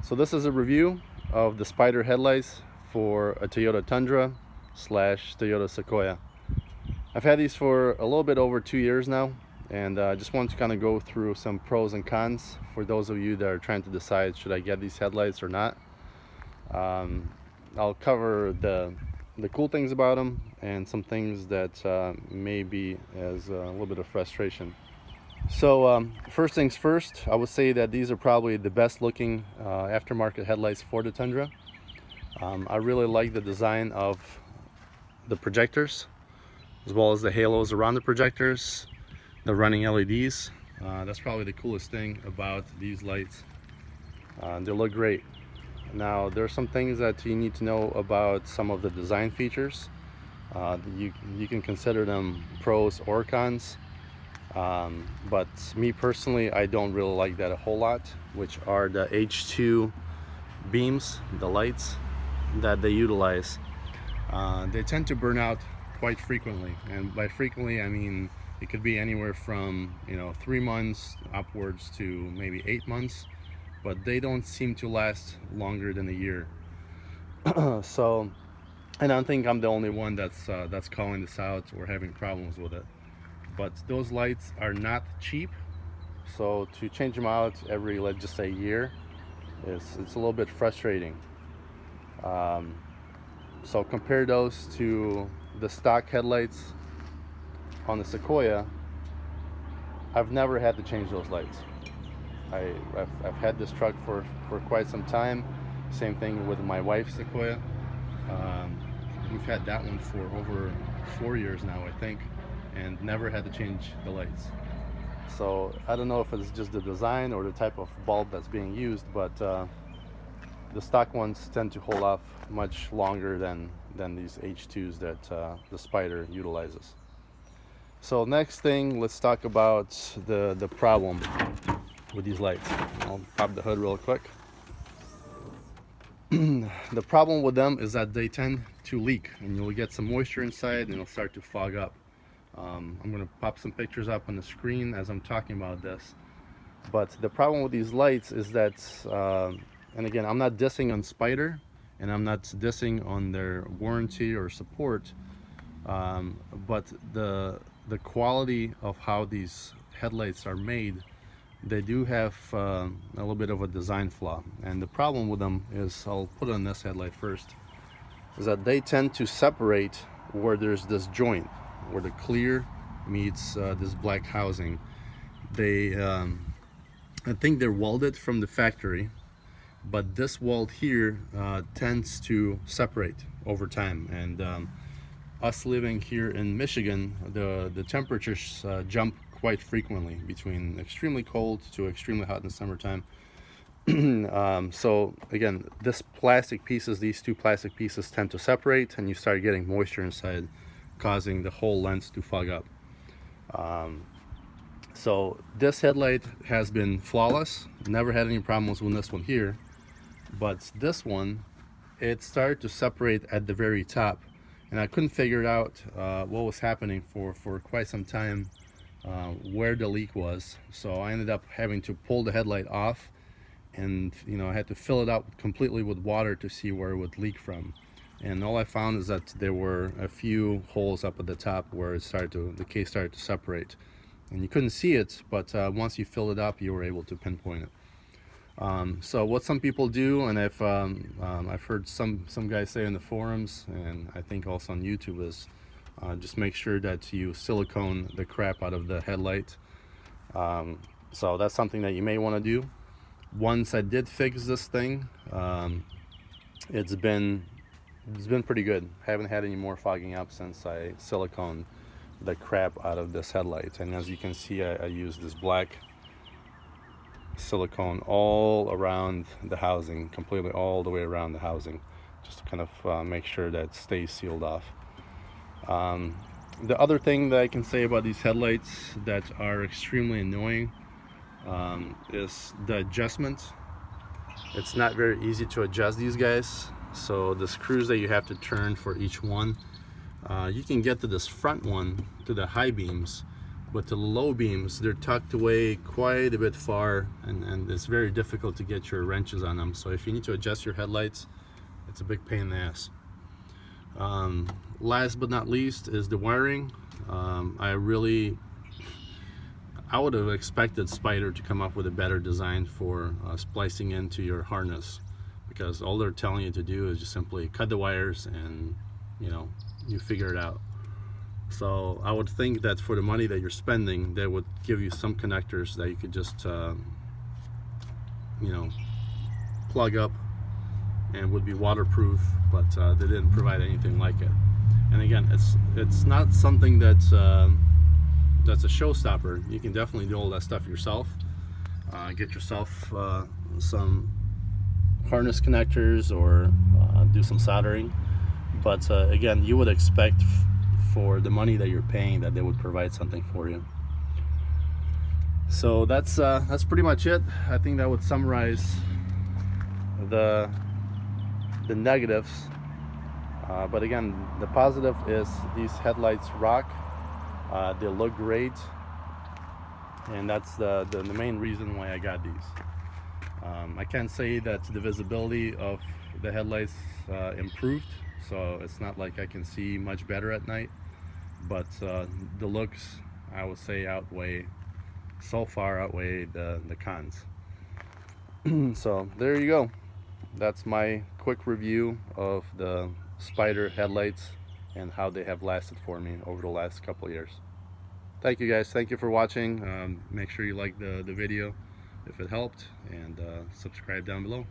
So this is a review of the Spyder headlights for a Toyota Tundra / Toyota Sequoia. I've had these for a little bit over 2 years now, and I just wanted to kind of go through some pros and cons for those of you that are trying to decide, should I get these headlights or not. I'll cover the cool things about them and some things that may be as a little bit of frustration. So first things first, I would say that these are probably the best looking aftermarket headlights for the Tundra. I really like the design of the projectors, as well as the halos around the projectors, the running LEDs. That's probably the coolest thing about these lights. They look great. Now, there are some things that you need to know about some of the design features. You can consider them pros or cons. But me personally, I don't really like that a whole lot, which are the H2 beams, the lights that they utilize. They tend to burn out quite frequently, and by frequently I mean it could be anywhere from 3 months upwards to maybe 8 months, but they don't seem to last longer than a year. So, and I don't think I'm the only one that's calling this out or having problems with it. But those lights are not cheap, so to change them out every, let's just say, year, it's a little bit frustrating. So compare those to the stock headlights on the Sequoia. I've never had to change those lights. I've had this truck for quite some time. Same thing with my wife's Sequoia. We've had that one for over 4 years now, I think, and never had to change the lights. So I don't know if it's just the design or the type of bulb that's being used, but the stock ones tend to hold off much longer than these H2s that the Spyder utilizes. So next thing, let's talk about the problem with these lights. I'll pop the hood real quick. The problem with them is that they tend to leak, and you'll get some moisture inside and it'll start to fog up. I'm going to pop some pictures up on the screen as I'm talking about this. But the problem with these lights is that, and again, I'm not dissing on Spyder, and I'm not dissing on their warranty or support, but the quality of how these headlights are made, they do have a little bit of a design flaw. And the problem with them is, I'll put on this headlight first, is that they tend to separate where there's this joint, where the clear meets this black housing. They, I think they're welded from the factory, but this weld here tends to separate over time. And us living here in Michigan, the temperatures jump quite frequently, between extremely cold to extremely hot in the summertime. So again, these two plastic pieces tend to separate, and you start getting moisture inside, causing the whole lens to fog up. So this headlight has been flawless, never had any problems with this one here, but this one, it started to separate at the very top, and I couldn't figure out what was happening for quite some time, where the leak was. So I ended up having to pull the headlight off, and I had to fill it up completely with water to see where it would leak from. And all I found is that there were a few holes up at the top where the case started to separate, and you couldn't see it, but once you fill it up, you were able to pinpoint it. So what some people do, and I've heard some guys say in the forums, and I think also on YouTube, is just make sure that you silicone the crap out of the headlight. So that's something that you may want to do. Once I did fix this thing, it's been pretty good. Haven't had any more fogging up since I siliconed the crap out of this headlight. And as you can see, I used this black silicone all around the housing, completely all the way around the housing, just to kind of make sure that it stays sealed off. The other thing that I can say about these headlights that are extremely annoying is the adjustment. It's not very easy to adjust these guys. So the screws that you have to turn for each one, you can get to this front one, to the high beams, but to the low beams, they're tucked away quite a bit far, and it's very difficult to get your wrenches on them. So if you need to adjust your headlights, it's a big pain in the ass. Last but not least is the wiring. I would have expected Spyder to come up with a better design for splicing into your harness, because all they're telling you to do is just simply cut the wires and you figure it out. So I would think that for the money that you're spending, they would give you some connectors that you could just plug up and would be waterproof, but they didn't provide anything like it. And again, it's not something that's a showstopper. You can definitely do all that stuff yourself. Get yourself some harness connectors, or do some soldering. But again, you would expect for the money that you're paying that they would provide something for you. So that's pretty much it. I think that would summarize the negatives. But again, the positive is these headlights rock. They look great, and that's the main reason why I got these. I can't say that the visibility of the headlights improved, so it's not like I can see much better at night, but the looks, I would say, so far outweigh the cons. So there you go. That's my quick review of the Spyder headlights and how they have lasted for me over the last couple of years. Thank you guys. Thank you for watching. Make sure you like the video if it helped, and subscribe down below.